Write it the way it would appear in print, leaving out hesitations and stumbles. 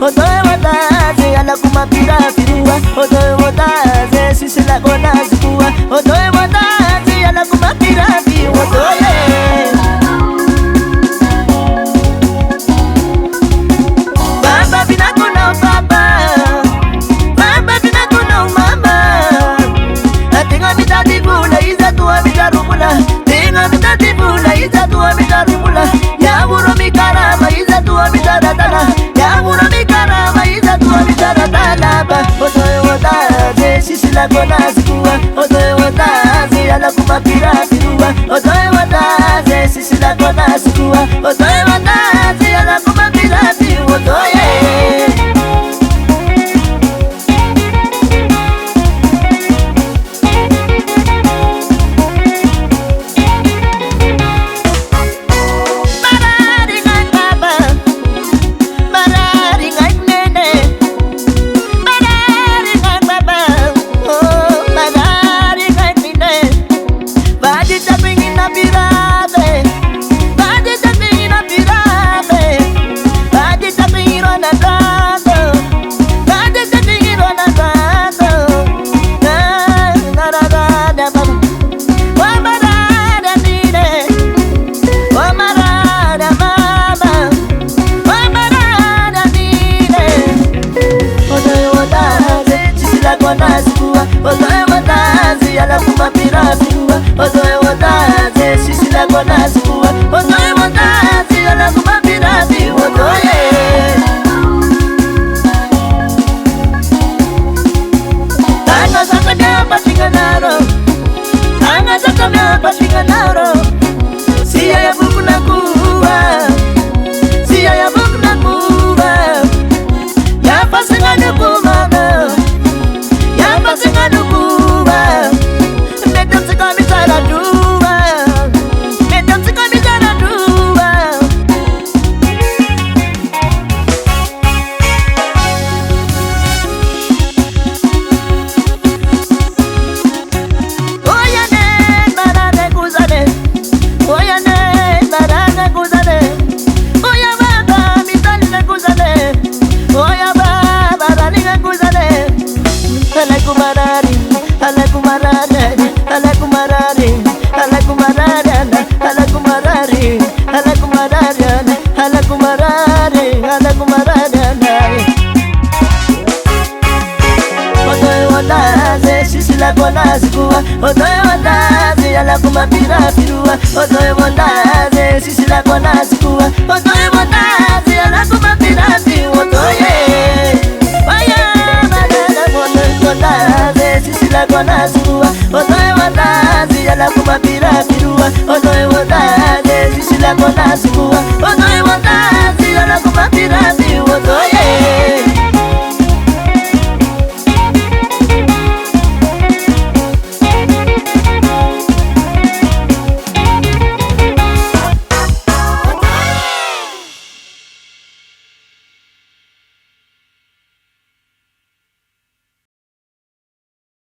otoe wataze ala kumapira firua, otoe wataze sisi la kona zikua, otoe wataze ala kumapira firua, otoe baba bina kuna baba, baba bina kuna mama, atinga mitati bula iza tuwa mitarumula, tinga mitati bula iza tuwa mitarumula, ya buro mikarama iza tuwa mitaratala, ya buro mikarama iza tuwa mitaratala ba, otoe wataze sisi la kona zikua, otoe wataze ala kumapira firua, otoe wataze sisi la kona zikua, otoe wataze ala kumapira firua, otoe otoe wataze ala kumapira firua, otoe wataze sisi la kona zikua, otoe wataze ala kumapira firua, otoe tanga zaka nyamba chinganaro, tanga zaka nyamba chinganaro, siya ya buku na kuwa, siya ya buku na kuwa, ya pasingane kumana, ya pasingane kuwa, medam sekami cara dua, medam sekami cara dua. Oya ne marane kuzane, oya ne marane kuzane, oya baba mitali ne kuzane, oya baba rani ne kuzane. Alakumarari, alakumarari, alakumarari, alakumarari, alakumarari, alakumarari, alakumarari, alakumarari. Otoe wataze sisi la kona zikua, otoe wataze ala kumapira firua, otoe wataze sisi la kona zikua, otoe wataze ala kumapira firua, otoe wataze sisi la kona zikua, otoe wataze ala kumapira firua, otoe wataze sisi la kona zikua, otoe wataze